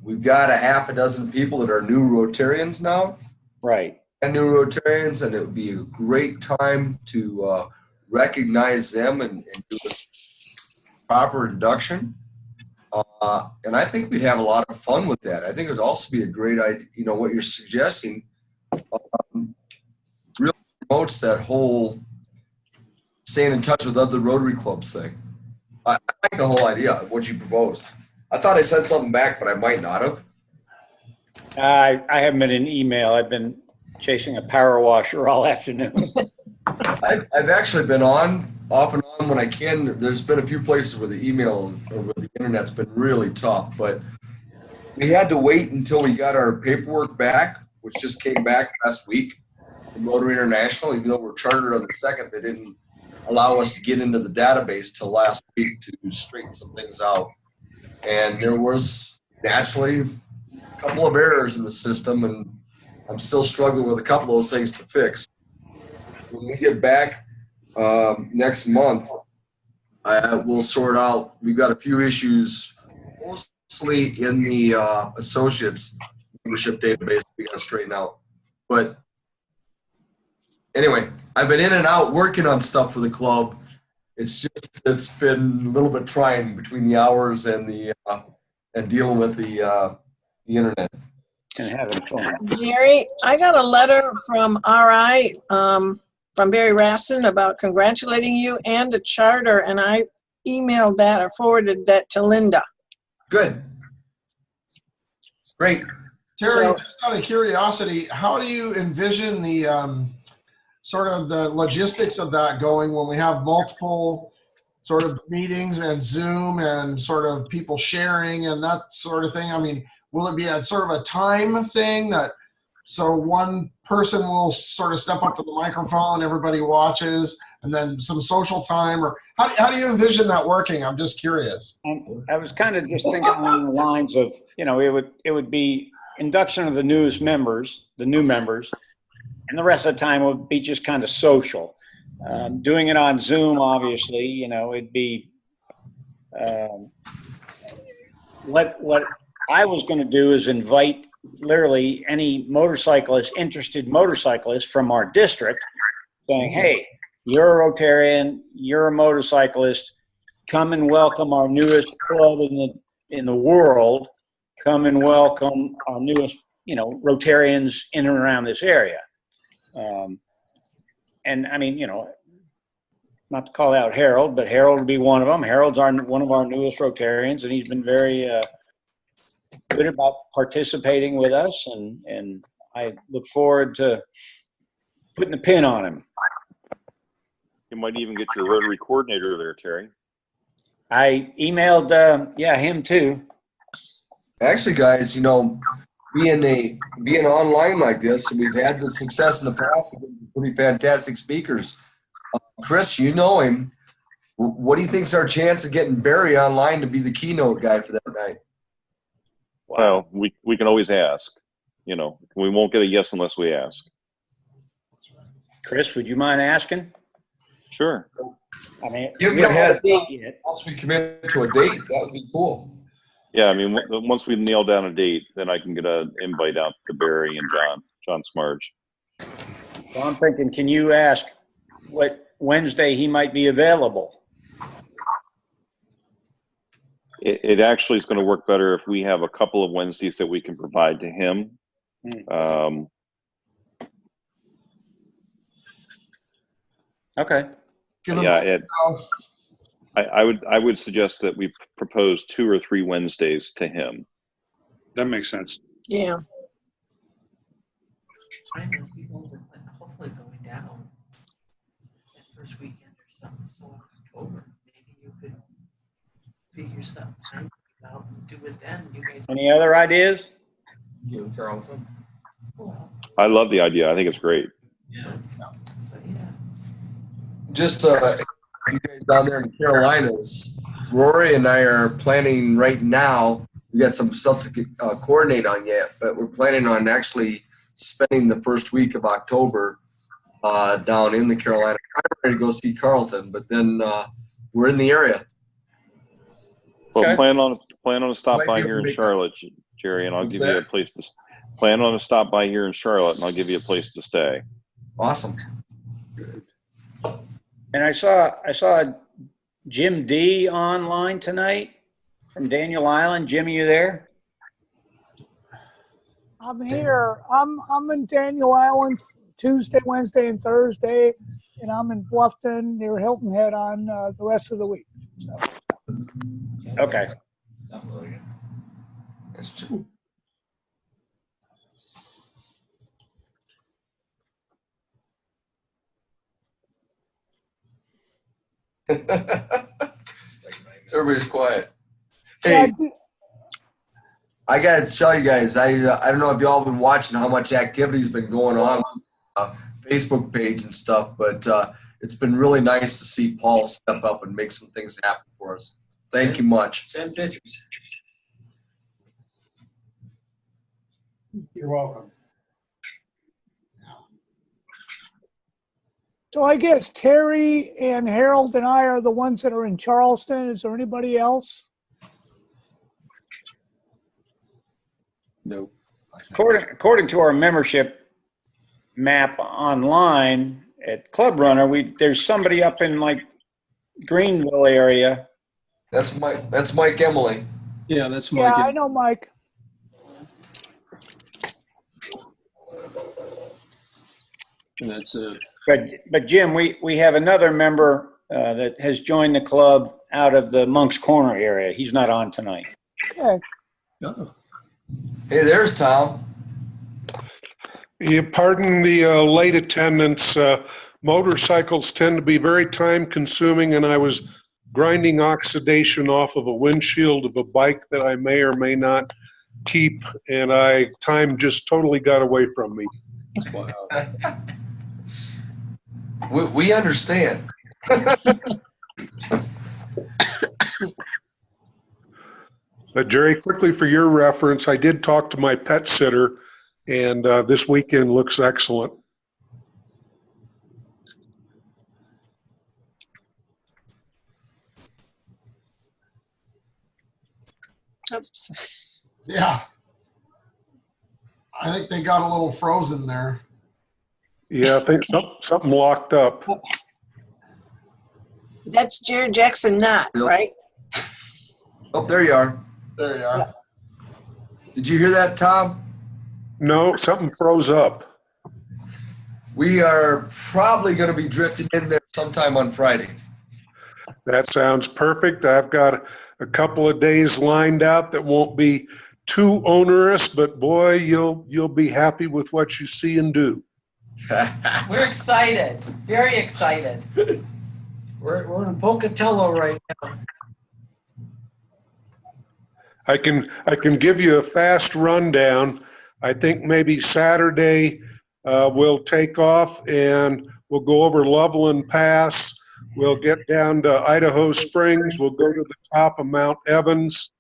We've got a half a dozen people that are new Rotarians now. Right. And new Rotarians, and it would be a great time to recognize them and do a proper induction. And I think we'd have a lot of fun with that. I think it would also be a great idea, what you're suggesting really promotes that whole staying in touch with other Rotary clubs thing. I like the whole idea of what you proposed. I thought I sent something back, but I might not have. I haven't been in email. I've been chasing a power washer all afternoon. I've actually been on, off and on when I can. There's been a few places where the email or where the internet's been really tough, but we had to wait until we got our paperwork back, which just came back last week from Rotary International. Even though we're chartered on the 2nd, they didn't allow us to get into the database till last week to straighten some things out. And there was naturally a couple of errors in the system, and I'm still struggling with a couple of those things to fix. When we get back next month, we'll sort out. We've got a few issues, mostly in the associates membership database we got to straighten out. But anyway, I've been in and out working on stuff for the club. It's been a little bit trying between the hours and the and dealing with the internet. And having fun. Jerry, I got a letter from RI from Barry Rassin about congratulating you and a charter, and I emailed that or forwarded that to Linda. Good. Great. Terry, just out of curiosity, how do you envision the sort of the logistics of that going when we have multiple sort of meetings and Zoom and sort of people sharing and that sort of thing? I mean, will it be a sort of a time thing that so one person will sort of step up to the microphone, everybody watches, and then some social time? Or how do you envision that working? I'm just curious. I was kind of just thinking along the lines of, it would be induction of the new members, and the rest of the time would be just kind of social. Doing it on Zoom, obviously, it'd be what I was going to do is invite literally any interested motorcyclist from our district, saying, hey, you're a Rotarian, you're a motorcyclist, come and welcome our newest club in the world, come and welcome our newest, Rotarians in and around this area. And I mean, not to call out Harold, but Harold would be one of them. Harold's one of our newest Rotarians, and he's been very good about participating with us, and I look forward to putting the pin on him. You might even get your Rotary coordinator there, Terry. I emailed, him too. Actually, guys, being online like this, and we've had the success in the past with some pretty fantastic speakers. Chris, you know him. What do you think's our chance of getting Barry online to be the keynote guy for that night? Well, we can always ask. You know, we won't get a yes unless we ask. Chris, would you mind asking? Sure. I mean, Give we me a don't have heads a date up. yet. Once we commit to a date, that would be cool. Yeah, I mean, once we nail down a date, then I can get an invite out to Barry and John Smarge. So I'm thinking, can you ask what Wednesday he might be available? It actually is going to work better if we have a couple of Wednesdays that we can provide to him. Okay. Yeah, I would suggest that we propose 2 or 3 Wednesdays to him. That makes sense. Yeah. Hopefully going down that first weekend or something. So in October, maybe you could figure something out and do it then. You guys. Any other ideas? You, Carlton. I love the idea. I think it's great. Yeah. So, yeah. Just you guys down there in the Carolinas, Rory and I are planning right now. We got some stuff to coordinate on yet, but we're planning on actually spending the first week of October down in the Carolina. I'm ready to go see Carlton, but then we're in the area. Well, Okay. plan on a stop Might by be able here to in make- Charlotte, Jerry, and I'll What's give you a that? place to plan on a stop by here in Charlotte, and I'll give you a place to stay. Awesome. And I saw Jim D online tonight from Daniel Island. Jim, are you there? I'm here. I'm in Daniel Island Tuesday, Wednesday, and Thursday, and I'm in Bluffton near Hilton Head on the rest of the week. So. Okay. That's true. Everybody's quiet. Hey, I gotta tell you guys, I don't know if y'all been watching how much activity's been going on Facebook page and stuff, but it's been really nice to see Paul step up and make some things happen for us. Thank you much. Send pictures. You're welcome. So I guess Terry and Harold and I are the ones that are in Charleston. Is there anybody else? Nope. According to our membership map online at Club Runner, there's somebody up in like Greenville area. That's Mike Emily. Yeah, that's Yeah, Mike. I know Mike. And that's it. But Jim, we have another member that has joined the club out of the Monk's Corner area. He's not on tonight. Okay. Oh. Hey, there's Tom. Yeah, pardon the late attendance. Motorcycles tend to be very time consuming, and I was grinding oxidation off of a windshield of a bike that I may or may not keep, and time just totally got away from me. Wow. We understand. Jerry, quickly for your reference, I did talk to my pet sitter, and this weekend looks excellent. Oops. Yeah. I think they got a little frozen there. Yeah, I think something locked up. That's Jared Jackson Knott, right? Oh, there you are. There you are. Did you hear that, Tom? No, something froze up. We are probably going to be drifting in there sometime on Friday. That sounds perfect. I've got a couple of days lined out that won't be too onerous, but boy, you'll be happy with what you see and do. We're excited, very excited. We're in Pocatello right now. I can give you a fast rundown. I think maybe Saturday we'll take off and we'll go over Loveland Pass. We'll get down to Idaho Springs. We'll go to the top of Mount Evans.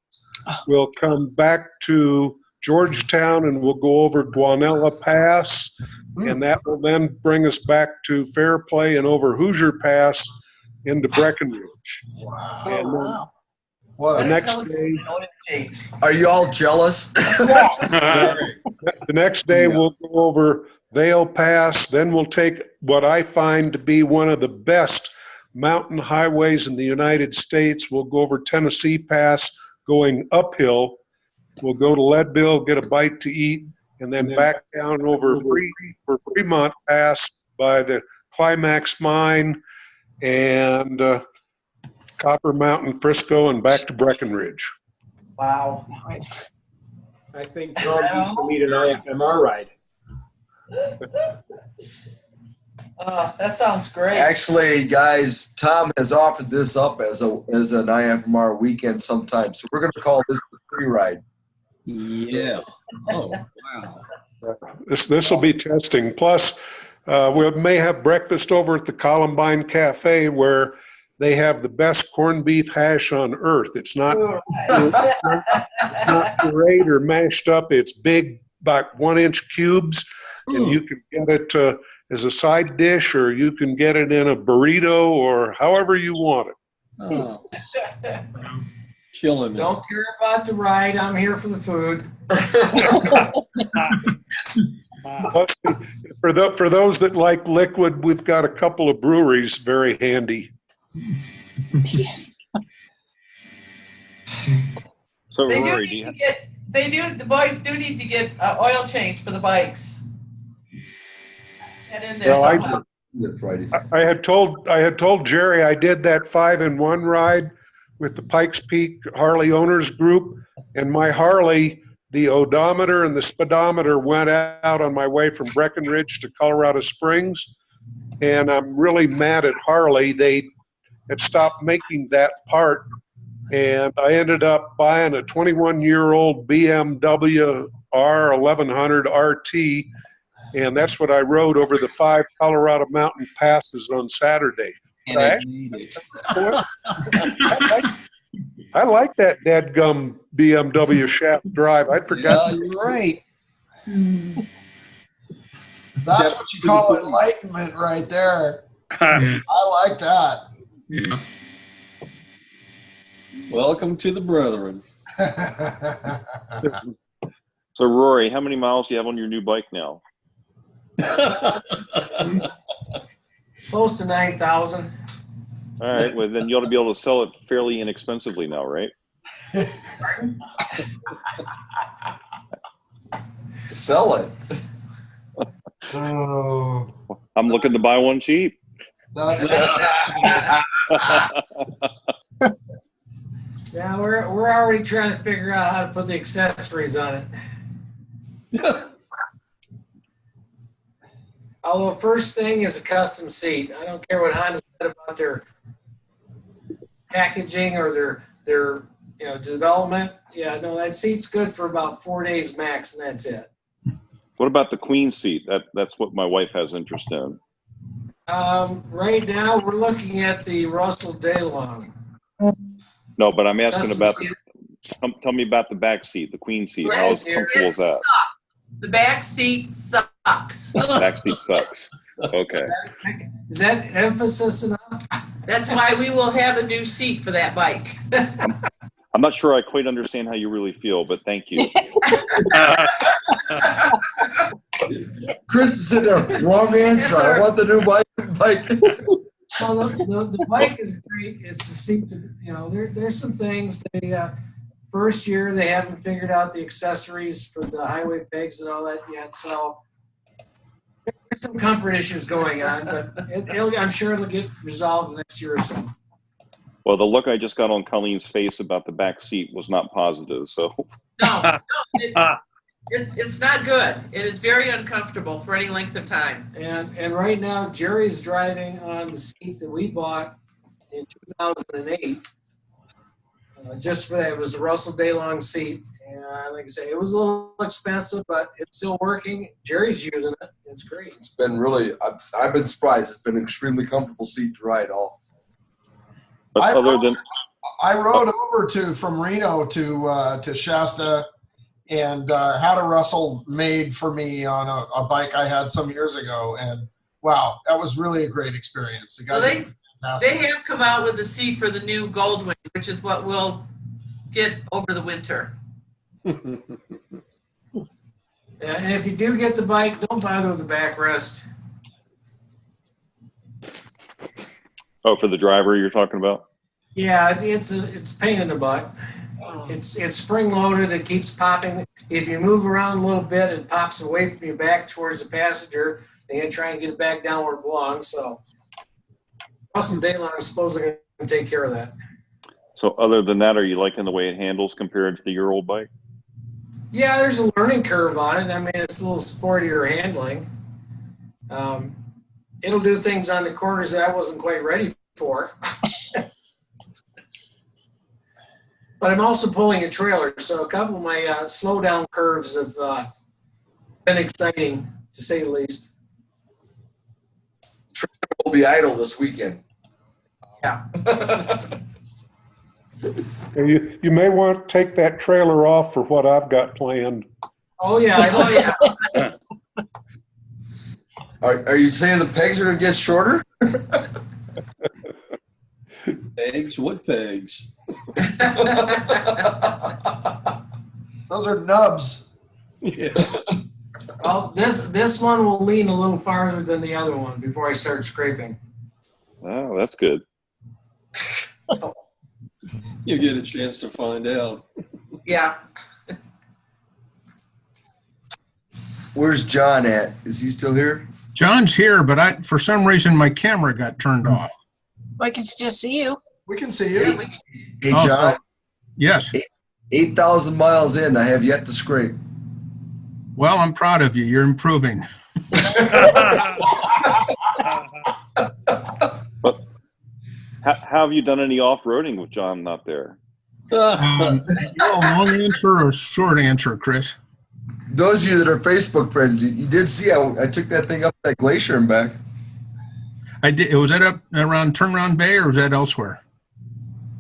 We'll come back to Georgetown and we'll go over Guanella Pass. And that will then bring us back to Fairplay and over Hoosier Pass into Breckenridge. Wow. And wow. the next day, Are you all jealous? the next day we'll go over Vail Pass. Then we'll take what I find to be one of the best mountain highways in the United States. We'll go over Tennessee Pass going uphill. We'll go to Leadville, get a bite to eat, and then back down over Fremont Pass by the Climax Mine and Copper Mountain, Frisco, and back to Breckenridge. Wow. I think Tom needs to lead an IFMR ride. That sounds great. Actually, guys, Tom has offered this up as an IFMR weekend sometime. So we're going to call this the free ride. Yeah. Oh, wow. This will be testing. Plus, we may have breakfast over at the Columbine Cafe where they have the best corned beef hash on earth. It's not pureed or mashed up. It's big, about 1-inch cubes, and you can get it as a side dish, or you can get it in a burrito, or however you want it. Oh. Killing me. Don't care about the ride. I'm here for the food. Plus, for those that like liquid, we've got a couple of breweries very handy. So They Rory, do need to get. The boys do need to get oil change for the bikes. And in there Well, somehow. I had told Jerry I did that 5-in-1 ride with the Pikes Peak Harley Owners Group, and my Harley, the odometer and the speedometer went out on my way from Breckenridge to Colorado Springs, and I'm really mad at Harley. They had stopped making that part, and I ended up buying a 21-year-old BMW R1100 RT, and that's what I rode over the 5 Colorado mountain passes on Saturday. And I need it. I like that dadgum BMW shaft drive. I'd forgotten. Yeah, you're right. That's what you call enlightenment right there. I like that. Yeah. Welcome to the brethren. So Rory, how many miles do you have on your new bike now? Close to 9,000. All right, well then you ought to be able to sell it fairly inexpensively now, right? Sell it. Oh. I'm looking to buy one cheap. Yeah, we're already trying to figure out how to put the accessories on it. Although first thing is a custom seat. I don't care what Honda said about their packaging or their development. Yeah, no, that seat's good for about 4 days max, and that's it. What about the queen seat? That's what my wife has interest in. Right now, we're looking at the Russell Daylong. No, but I'm asking Custom about. seat. Tell me about the back seat, the queen seat. How Yes, comfortable is that? The back seat sucks. Back seat sucks. Okay. Is that emphasis enough? That's why we will have a new seat for that bike. I'm not sure I quite understand how you really feel, but thank you. Chris is in there. Wrong answer. Yes, I want the new bike. Well, the bike is great. It's the seat. There's some things. First year they haven't figured out the accessories for the highway pegs and all that yet. So there's some comfort issues going on, but I'm sure it'll get resolved next year or so. Well, the look I just got on Colleen's face about the back seat was not positive. So It's not good. It is very uncomfortable for any length of time. And right now Jerry's driving on the seat that we bought in 2008. Just for that, it was a Russell Daylong seat, And like I say, it was a little expensive, but it's still working. Jerry's using it. It's great. It's been really, I've been surprised. It's been an extremely comfortable seat to ride all. But I rode Oh. from Reno to Shasta and had a Russell made for me on a bike I had some years ago. And wow, that was really a great experience. The guy Well, did fantastic. They have come out with the seat for the new Goldwing, which is what we'll get over the winter. And if you do get the bike, don't bother with the backrest. Oh, for the driver you're talking about? Yeah, it's a pain in the butt. It's spring loaded. It keeps popping. If you move around a little bit, it pops away from your back towards the passenger. And you try and get it back down where it belongs. So, Austin Daylong is supposedly going to take care of that. So other than that, are you liking the way it handles compared to your old bike? Yeah, there's a learning curve on it. I mean, it's a little sportier handling. It'll do things on the corners that I wasn't quite ready for. But I'm also pulling a trailer, so a couple of my slow down curves have been exciting, to say the least. Trailer will be idle this weekend. Yeah. You may want to take that trailer off for what I've got planned. Oh yeah, oh yeah. Are you saying the pegs are going to get shorter? Pegs? What pegs? Those are nubs. Yeah. Well, this one will lean a little farther than the other one before I start scraping. Oh, that's good. You get a chance to find out. Yeah. Where's John at? Is he still here? John's here, but for some reason my camera got turned off. I can still see you. We can see you. Hey, John. Yes. 8,000 miles in. I have yet to scrape. Well, I'm proud of you. You're improving. But how have you done any off-roading with John not there? You want a long answer or a short answer, Chris? Those of you that are Facebook friends, you did see I took that thing up that glacier and back. I did. Was that up around Turnaround Bay or was that elsewhere?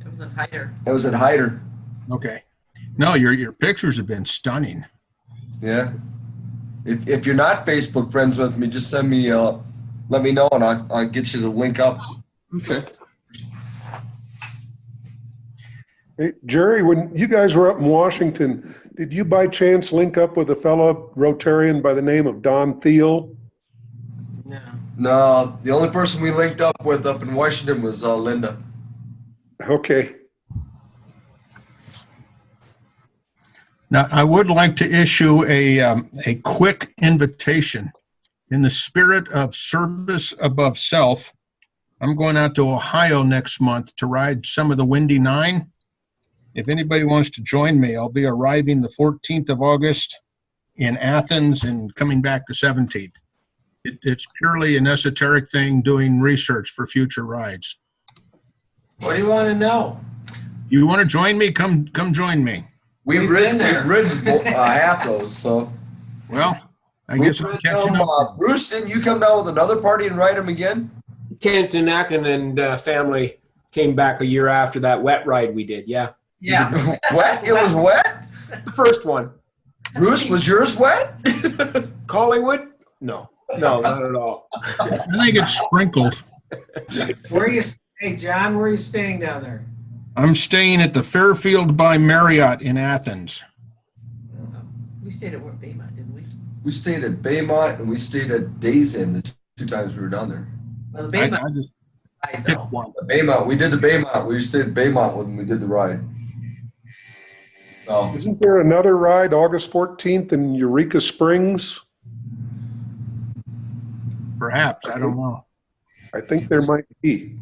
It was a hider. That was at Hyder. Okay. No, your pictures have been stunning. Yeah. If you're not Facebook friends with me, just send me, let me know and I'll get you the link up. Okay. Hey, Jerry, when you guys were up in Washington, did you by chance link up with a fellow Rotarian by the name of Don Thiel? No, the only person we linked up with up in Washington was Linda. Okay. Now, I would like to issue a quick invitation. In the spirit of service above self, I'm going out to Ohio next month to ride some of the Windy Nine. If anybody wants to join me, I'll be arriving the 14th of August in Athens and coming back the 17th. It's purely an esoteric thing, doing research for future rides. What do you want to know? You want to join me? Come join me. We've ridden half those, so. Well, I guess I'm catching up. Bruce, didn't you come down with another party and ride them again? Kent and Akin and family came back a year after that wet ride we did, yeah. Yeah. Wet? It was wet? The first one. Bruce, was yours wet? Collingwood? No, not at all. I think it's sprinkled. Where are you? Hey, John, where are you staying down there? I'm staying at the Fairfield by Marriott in Athens. We stayed at Baymont, didn't we? We stayed at Baymont and we stayed at Days Inn the two times we were down there. Well, the Baymont. I just picked one. The Baymont. We did the Baymont. We stayed at Baymont when we did the ride. Oh. Isn't there another ride August 14th in Eureka Springs? Perhaps. I don't know. I think there might be.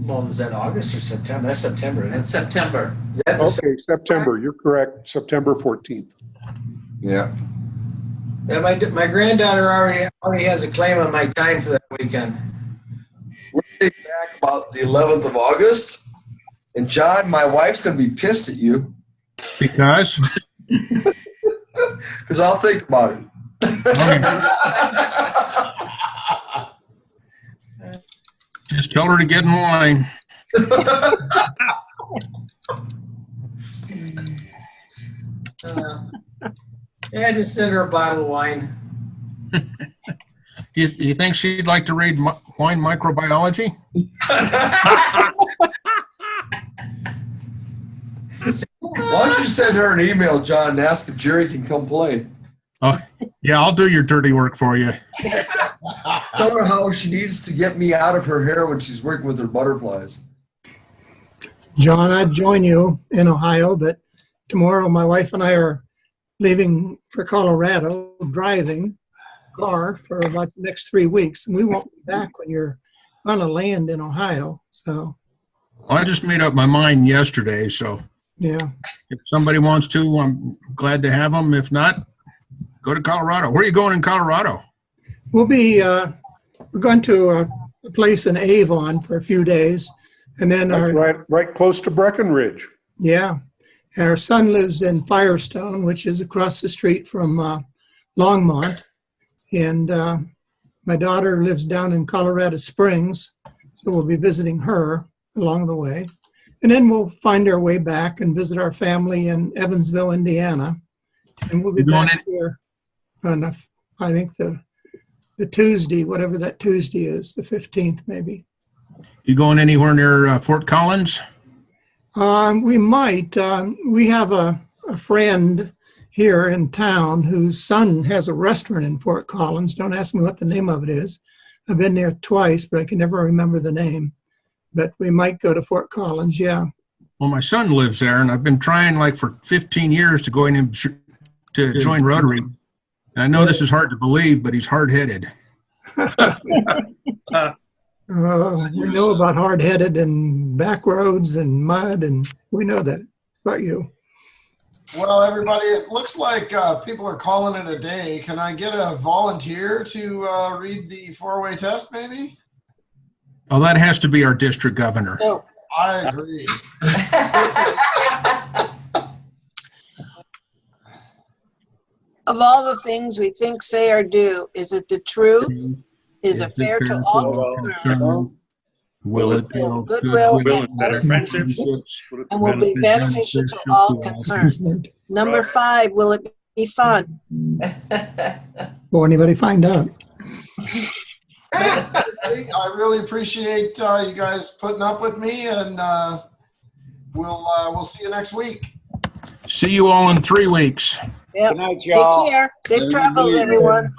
Well, is that August or September? That's September. It's September. Is that Okay, September. You're correct. September 14th. Yeah. Yeah, my granddaughter already has a claim on my time for that weekend. We're getting back about the 11th of August. And John, my wife's going to be pissed at you. Because? Because I'll think about it. Just tell her to get in line. Yeah, just send her a bottle of wine. You think she'd like to read wine microbiology? Why don't you send her an email, John, and ask if Jerry can come play? Oh, yeah, I'll do your dirty work for you. Tell her how she needs to get me out of her hair when she's working with her butterflies. John, I'd join you in Ohio, but tomorrow my wife and I are leaving for Colorado, driving car for about the next 3 weeks, and we won't be back when you're on a land in Ohio. So Well, I just made up my mind yesterday, so yeah, if somebody wants to, I'm glad to have them. If not, go to Colorado. Where are you going in Colorado? we'll be we're going to a place in Avon for a few days, and then That's right close to Breckenridge. yeah, our son lives in Firestone, which is across the street from Longmont, and my daughter lives down in Colorado Springs, so we'll be visiting her along the way. And then we'll find our way back and visit our family in Evansville, Indiana. And we'll be back here on, I think, the Tuesday, whatever that Tuesday is, the 15th maybe. You going anywhere near Fort Collins? We might. We have a friend here in town whose son has a restaurant in Fort Collins. Don't ask me what the name of it is. I've been there twice, but I can never remember the name. But we might go to Fort Collins, yeah. Well, my son lives there, and I've been trying like for 15 years to go in to join Rotary. And I know this is hard to believe, but he's hard-headed. We know about hard-headed and back roads and mud, and we know that about you. Well, everybody, it looks like people are calling it a day. Can I get a volunteer to read the 4-way test, maybe? Oh, that has to be our district governor. No, I agree. Of all the things we think, say, or do, is it the truth? Is it fair to all concerned? Will it build goodwill and better friendships? And will be beneficial to all concerned? Number 5, will it be fun? Will anybody find out? I really appreciate you guys putting up with me, and we'll see you next week. See you all in 3 weeks. Yep. Take care. Safe travels, everyone.